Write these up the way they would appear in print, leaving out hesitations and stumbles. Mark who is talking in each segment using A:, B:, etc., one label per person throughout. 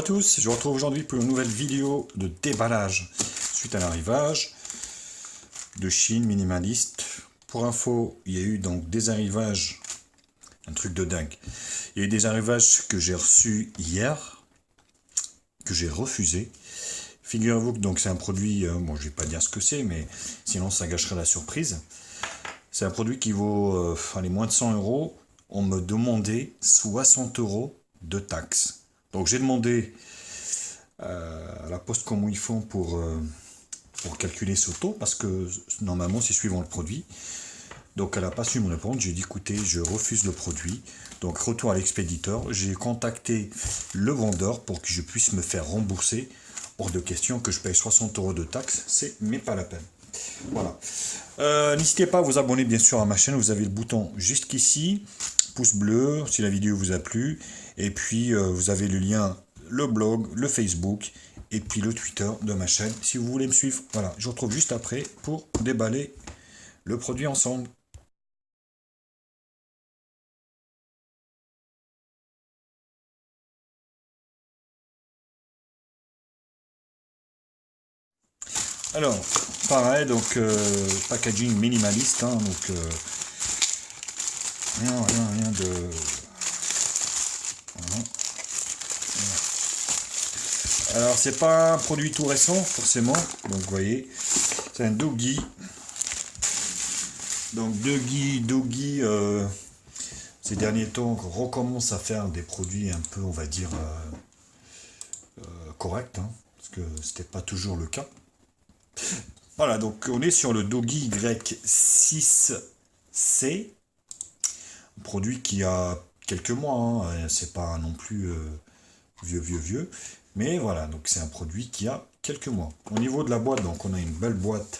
A: à tous, je vous retrouve aujourd'hui pour une nouvelle vidéo de déballage suite à l'arrivage de Chine minimaliste. Pour info, il y a eu donc des arrivages, un truc de dingue. Il y a eu des arrivages que j'ai reçus hier, que j'ai refusé. Figurez-vous que donc c'est un produit, bon je vais pas dire ce que c'est, mais sinon ça gâcherait la surprise. C'est un produit qui vaut allez, moins de 100 euros. On me demandait 60 euros de taxes. Donc j'ai demandé à la poste comment ils font pour calculer ce taux, parce que normalement c'est suivant le produit. Donc elle n'a pas su me répondre, j'ai dit écoutez, je refuse le produit. Donc retour à l'expéditeur, j'ai contacté le vendeur pour que je puisse me faire rembourser. Hors de question que je paye 60 euros de taxes, c'est mais pas la peine. Voilà. N'hésitez pas à vous abonner bien sûr à ma chaîne, vous avez le bouton juste ici, pouce bleu si la vidéo vous a plu, et puis vous avez le lien, le blog, le Facebook, et puis le Twitter de ma chaîne si vous voulez me suivre. Voilà, je vous retrouve juste après pour déballer le produit ensemble. Alors, pareil, donc packaging minimaliste, hein, donc rien de... Voilà. Alors, c'est pas un produit tout récent, forcément, donc vous voyez, c'est un Doogee. Donc Doogee, ces derniers temps, recommence à faire des produits un peu, on va dire, corrects, hein, parce que c'était pas toujours le cas. Voilà, donc on est sur le Doogee Y6C, un produit qui a quelques mois, hein, c'est pas non plus vieux, mais voilà, donc c'est un produit qui a quelques mois. Au niveau de la boîte, donc on a une belle boîte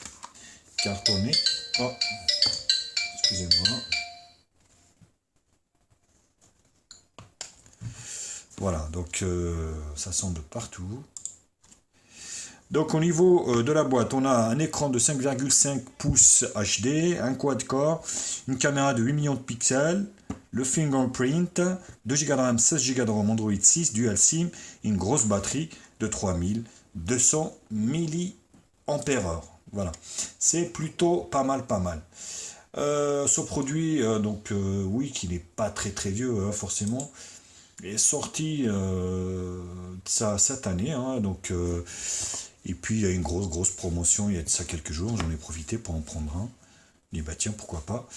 A: cartonnée. Oh, excusez-moi. Voilà, donc ça sent de partout. Donc au niveau de la boîte, on a un écran de 5,5 pouces HD, un quad-core, une caméra de 8 millions de pixels, le fingerprint, 2 Go de RAM, 16 Go de ROM, Android 6, Dual SIM, et une grosse batterie de 3200 mAh. Voilà, c'est plutôt pas mal. Ce produit, oui, qui n'est pas très vieux, hein, forcément, est sorti ça cette année, hein, donc... et puis il y a une grosse promotion, il y a de ça quelques jours, j'en ai profité pour en prendre un. Et bah tiens, pourquoi pas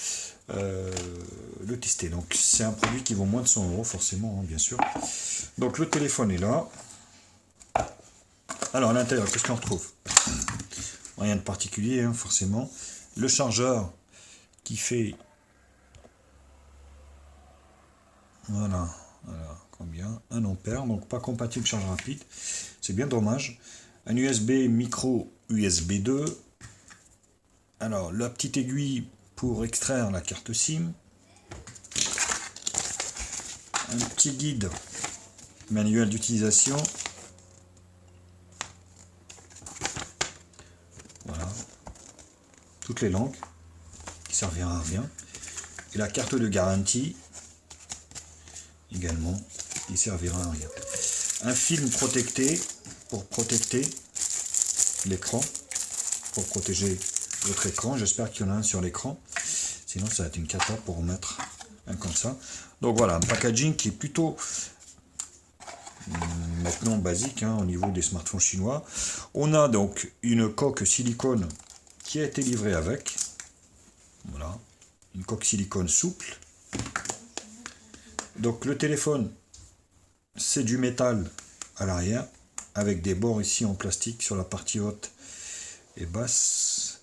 A: le tester. Donc c'est un produit qui vaut moins de 100 euros forcément, hein, bien sûr. Donc le téléphone est là. Alors à l'intérieur, qu'est-ce qu'on retrouve? Rien de particulier, hein, forcément. Le chargeur qui fait... Voilà, combien? 1 ampère, donc pas compatible charge rapide. C'est bien dommage. Un USB micro USB 2. Alors, la petite aiguille pour extraire la carte SIM. Un petit guide manuel d'utilisation. Voilà. Toutes les langues qui servira à rien. Et la carte de garantie également qui servira à rien. Un film protecté pour protéger l'écran, pour protéger votre écran. J'espère qu'il y en a un sur l'écran, sinon ça va être une cata pour mettre un comme ça. Donc voilà, un packaging qui est plutôt maintenant basique, hein, au niveau des smartphones chinois. On a donc une coque silicone qui a été livrée avec. Voilà, une coque silicone souple. Donc le téléphone, c'est du métal à l'arrière, avec des bords ici en plastique sur la partie haute et basse.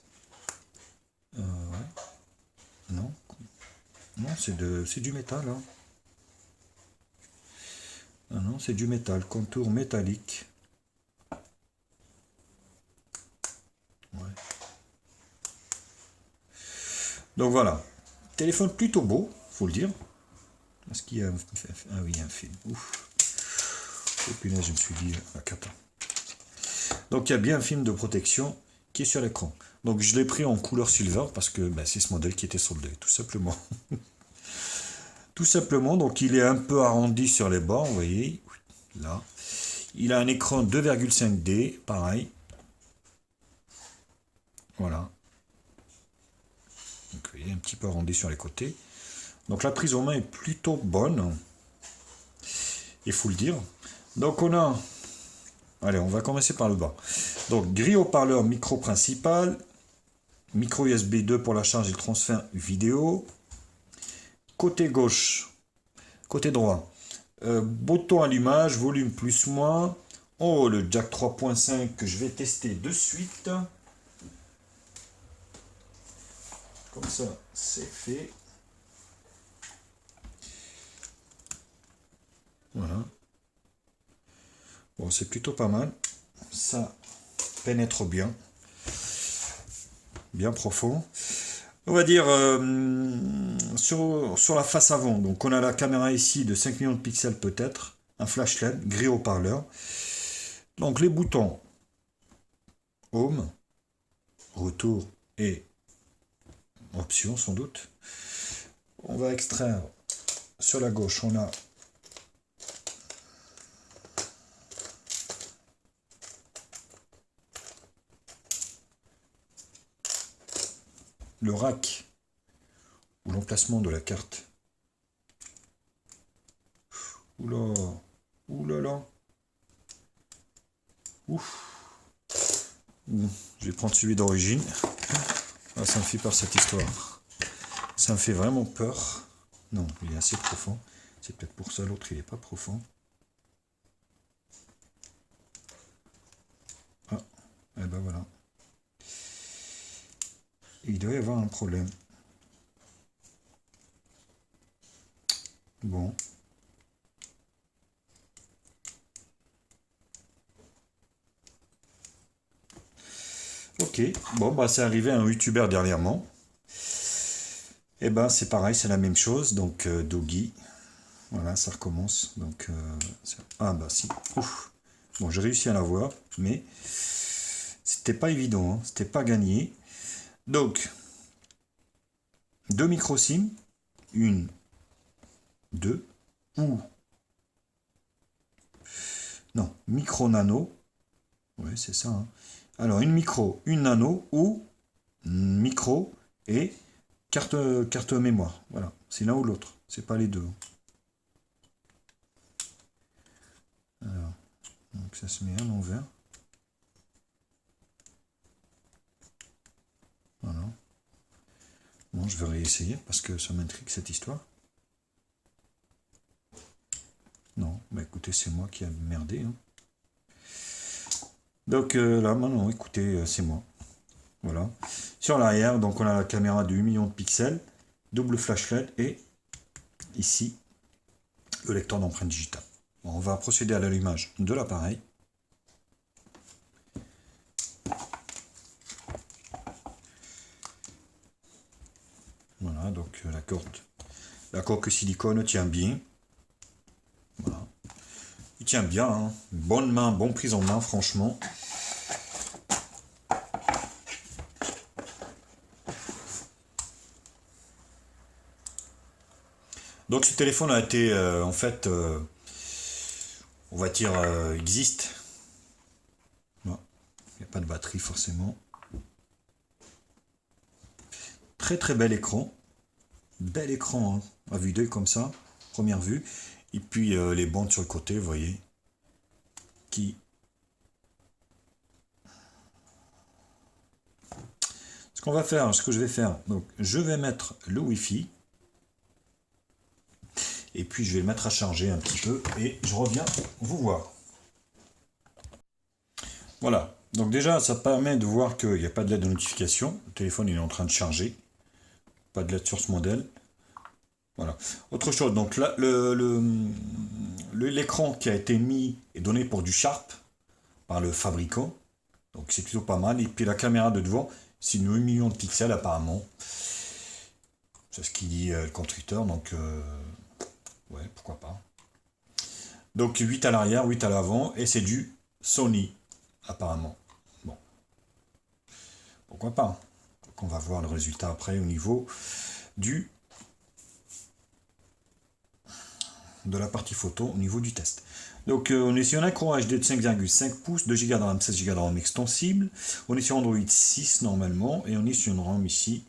A: Ouais. Non, c'est du métal. Hein. Non, c'est du métal, contour métallique. Ouais. Donc voilà, téléphone plutôt beau, faut le dire. Est-ce qu'il y a un... Ah oui, un film. Ouf. Et puis là, je me suis dit, la cata. Donc il y a bien un film de protection qui est sur l'écran. Donc je l'ai pris en couleur silver parce que c'est ce modèle qui était soldé, tout simplement. Tout simplement, donc il est un peu arrondi sur les bords, vous voyez, là. Il a un écran 2,5D, pareil. Voilà. Donc, il est un petit peu arrondi sur les côtés. Donc la prise en main est plutôt bonne. Il faut le dire. Donc on a... Allez, on va commencer par le bas. Donc grille haut-parleur micro principal. Micro USB 2 pour la charge et le transfert vidéo. Côté gauche. Côté droit. Bouton allumage, volume plus moins. Oh, le jack 3.5 que je vais tester de suite. Comme ça, c'est fait. Voilà. Bon, c'est plutôt pas mal. Ça pénètre bien. Bien profond. On va dire sur la face avant. Donc on a la caméra ici de 5 millions de pixels peut-être. Un flash LED, grille haut-parleur. Donc les boutons Home, Retour et Options sans doute. On va extraire sur la gauche, on a le rack ou l'emplacement de la carte. Oula, oulala. Ouf. Je vais prendre celui d'origine. Ah, ça me fait peur cette histoire. Ça me fait vraiment peur. Non, il est assez profond. C'est peut-être pour ça l'autre il n'est pas profond. Ah, et ben voilà. Il doit y avoir un problème. Bon. Ok, bon bah c'est arrivé à un youtubeur dernièrement. Et ben c'est pareil, c'est la même chose. Donc Doggy. Voilà, ça recommence. Donc ah bah si. Ouf. Bon, j'ai réussi à l'avoir, mais c'était pas évident, hein. C'était pas gagné. Donc, deux micro SIM, une, deux, ou non, micro nano. Ouais, c'est ça, hein. Alors, une micro, une nano, ou micro et carte mémoire. Voilà, c'est l'un ou l'autre, c'est pas les deux. Alors, donc ça se met à l'envers. Voilà. Bon, je vais réessayer parce que ça m'intrigue cette histoire. Non, bah écoutez, c'est moi qui a merdé, hein. Donc là, maintenant, écoutez, c'est moi. Voilà. Sur l'arrière, donc on a la caméra de 8 millions de pixels, double flash LED et ici, le lecteur d'empreintes digitales. Bon, on va procéder à l'allumage de l'appareil. Voilà, donc la coque silicone tient bien. Voilà. Il tient bien, hein. Bonne main, bonne prise en main, franchement. Donc ce téléphone a été, en fait, on va dire, existe. Non, il n'y a pas de batterie forcément. Très très bel écran. Bel écran, hein, à vue d'œil comme ça, première vue. Et puis les bandes sur le côté, vous voyez, qui... Ce qu'on va faire, ce que je vais faire, donc je vais mettre le Wi-Fi. Et puis je vais le mettre à charger un petit peu et je reviens vous voir. Voilà, donc déjà ça permet de voir qu'il n'y a pas de LED de notification. Le téléphone il est en train de charger. Pas de LED sur ce modèle. Voilà. Autre chose, donc là, l'écran qui a été mis est donné pour du Sharp par le fabricant. Donc c'est plutôt pas mal. Et puis la caméra de devant, c'est 8 millions de pixels apparemment. C'est ce qu'il dit le constructeur, donc ouais, pourquoi pas. Donc 8 à l'arrière, 8 à l'avant, et c'est du Sony, apparemment. Bon. Pourquoi pas. Donc on va voir le résultat après au niveau du de la partie photo au niveau du test. Donc on est sur un écran HD de 5,5 pouces, 2 Go de RAM, 16 Go de RAM extensible. On est sur Android 6 normalement et on est sur une RAM ici.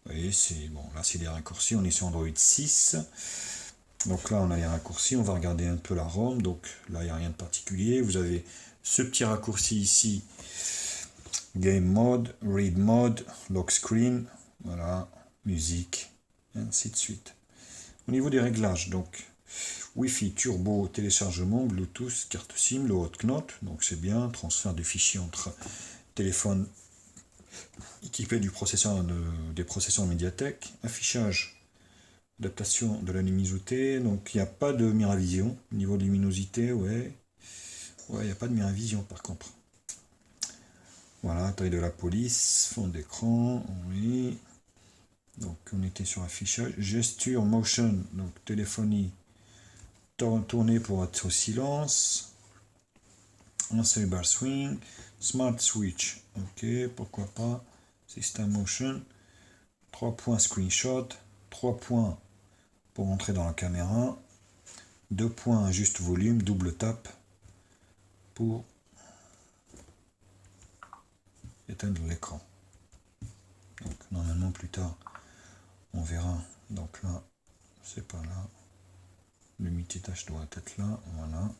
A: Vous voyez, c'est bon, là c'est les raccourcis, on est sur Android 6. Donc là on a les raccourcis, on va regarder un peu la ROM. Donc là il n'y a rien de particulier. Vous avez ce petit raccourci ici, Game Mode, Read Mode, Lock Screen, voilà, musique, et ainsi de suite. Au niveau des réglages, donc Wi-Fi, turbo, téléchargement, Bluetooth, carte SIM, le hot note, donc c'est bien, transfert de fichiers entre téléphones équipés du processeur des processeurs Mediatek, affichage, adaptation de la luminosité, donc il n'y a pas de Miravision, niveau de luminosité, ouais, il n'y a pas de Miravision par contre. Voilà, taille de la police, fond d'écran, oui. Donc on était sur affichage, gesture, motion, donc téléphonie, tourner pour être au silence, ensemble swing, smart switch, ok, pourquoi pas, system motion, 3 points screenshot, 3 points pour entrer dans la caméra, 2 points juste volume, double tap pour éteindre l'écran. Donc normalement plus tard on verra, donc là c'est pas là, le multitâche doit être là, voilà.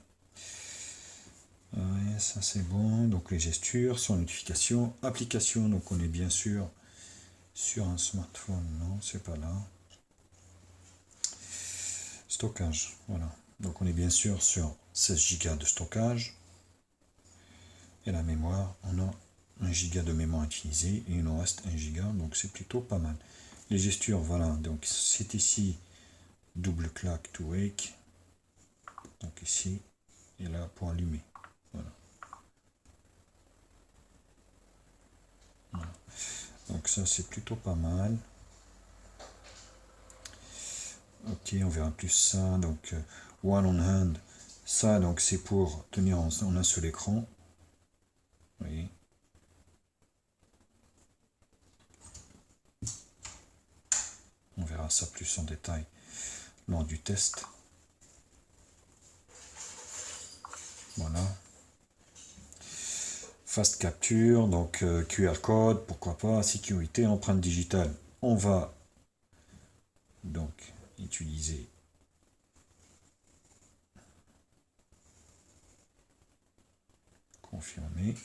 A: Ouais, ça c'est bon, donc les gestures, sans notification, application, donc on est bien sûr sur un smartphone, non c'est pas là. Stockage, voilà, donc on est bien sûr sur 16 Go de stockage, et la mémoire, on a 1 Go de mémoire utilisée, et il nous reste 1 Go, donc c'est plutôt pas mal. Les gestures, voilà, donc c'est ici, double clac to wake, donc ici, et là pour allumer, voilà. Voilà. Donc ça c'est plutôt pas mal. Ok, on verra plus ça, donc one on hand, ça donc c'est pour tenir en un seul écran, vous voyez. On verra ça plus en détail lors du test. Voilà. Fast capture, donc QR code, pourquoi pas, sécurité, empreinte digitale. On va donc utiliser confirmer.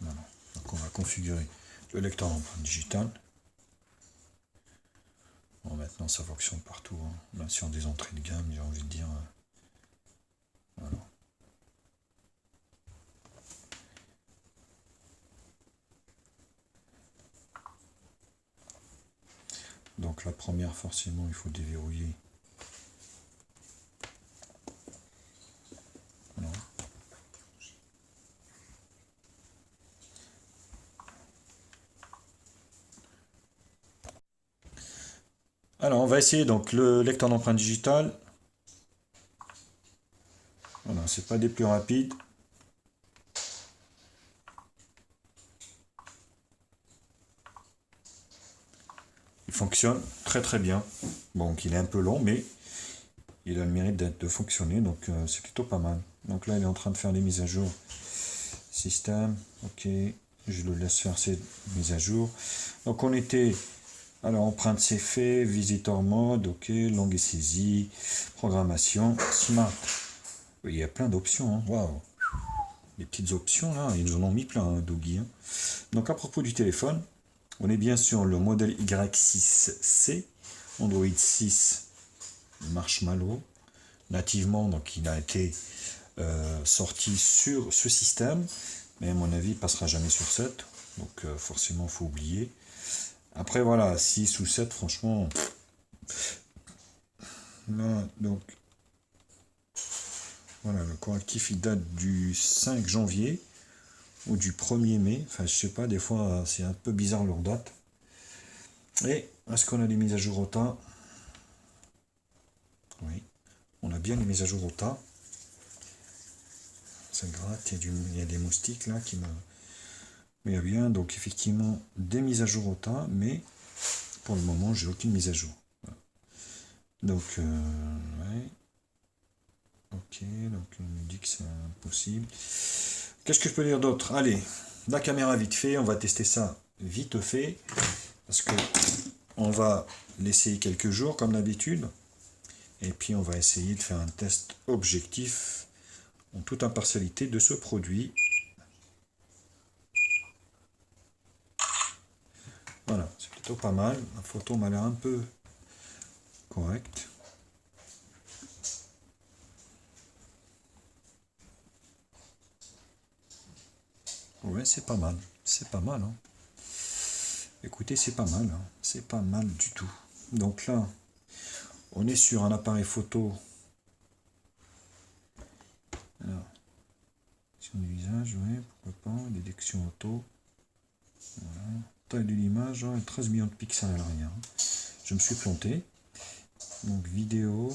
A: Voilà. Donc on va configurer le lecteur d'empreinte digitale. Bon, maintenant ça fonctionne partout, hein. Même sur des entrées de gamme, j'ai envie de dire. Voilà. Donc la première, forcément, il faut déverrouiller. Voilà. Alors on va essayer donc le lecteur d'empreinte digitale. Voilà, c'est pas des plus rapides. Il fonctionne très très bien. Bon, il est un peu long, mais il a le mérite de fonctionner, donc c'est plutôt pas mal. Donc là, il est en train de faire des mises à jour. Système, ok, je le laisse faire ses mises à jour. Donc on était, alors empreinte c'est fait, visitor mode, ok, langue et saisie, programmation, smart. Il y a plein d'options, hein. Waouh. Les petites options là, ils nous en ont mis plein, hein, Doggy, hein. Donc à propos du téléphone, on est bien sur le modèle Y6C, Android 6 Marshmallow, nativement, donc il a été sorti sur ce système, mais à mon avis il passera jamais sur 7, donc forcément il faut oublier. Après voilà, 6 ou 7, franchement, là, donc voilà, le correctif il date du 5 janvier ou du 1er mai, enfin je sais pas, des fois c'est un peu bizarre leur date. Et est-ce qu'on a des mises à jour au tas? Oui, on a bien les mises à jour au tas. Ça gratte, il y a des moustiques là qui me... Mais il y a bien, donc effectivement, des mises à jour au tas, mais Pour le moment, j'ai aucune mise à jour. Voilà. Donc, ouais. Ok, donc on me dit que c'est impossible. Qu'est-ce que je peux dire d'autre? Allez, la caméra vite fait, on va tester ça vite fait. Parce que on va l'essayer quelques jours comme d'habitude. Et puis on va essayer de faire un test objectif en toute impartialité de ce produit. Voilà, c'est plutôt pas mal. La photo m'a l'air un peu correcte. Ouais, c'est pas mal. C'est pas mal. Hein. Écoutez, c'est pas mal. Hein. C'est pas mal du tout. Donc là, on est sur un appareil photo. Alors, sur du visage, ouais, pourquoi pas. Détection auto. Voilà. Taille de l'image, hein, 13 millions de pixels à l'arrière. Je me suis planté. Donc vidéo.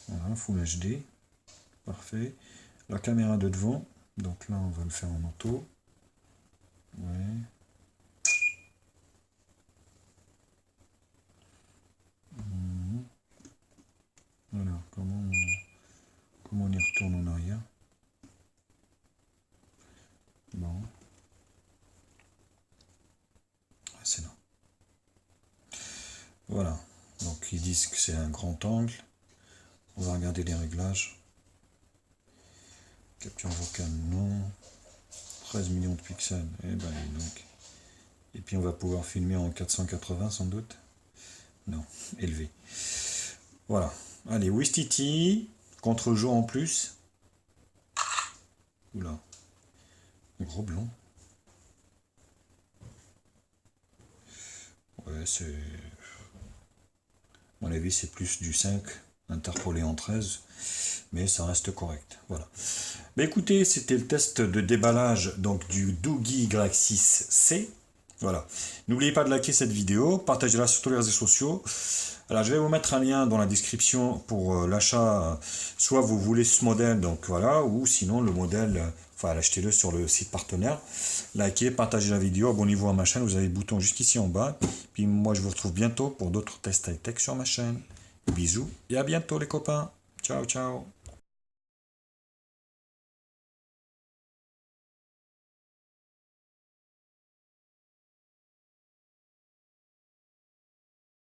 A: Voilà, Full HD. Parfait. La caméra de devant. Donc là, on va le faire en auto. Ouais. Voilà, comment on y retourne en arrière. Bon. C'est là. Voilà. Donc ils disent que c'est un grand angle. On va regarder les réglages. Capture vocale, non. 13 millions de pixels. Eh ben, donc. Et puis on va pouvoir filmer en 480 sans doute. Non, élevé. Voilà. Allez, Wistiti. Contre-jour en plus. Oula. Gros blanc. Ouais, c'est... À mon avis, c'est plus du 5 interpolé en 13. Mais ça reste correct. Voilà. Mais écoutez, c'était le test de déballage donc du Doogee Y6C. Voilà. N'oubliez pas de liker cette vidéo, partagez-la sur tous les réseaux sociaux. Alors, je vais vous mettre un lien dans la description pour l'achat. Soit vous voulez ce modèle, donc voilà, ou sinon le modèle, enfin, achetez-le sur le site partenaire. Likez, partagez la vidéo, abonnez-vous à ma chaîne. Vous avez le bouton jusqu'ici en bas. Puis moi, je vous retrouve bientôt pour d'autres tests high-tech sur ma chaîne. Bisous et à bientôt les copains. Ciao, ciao.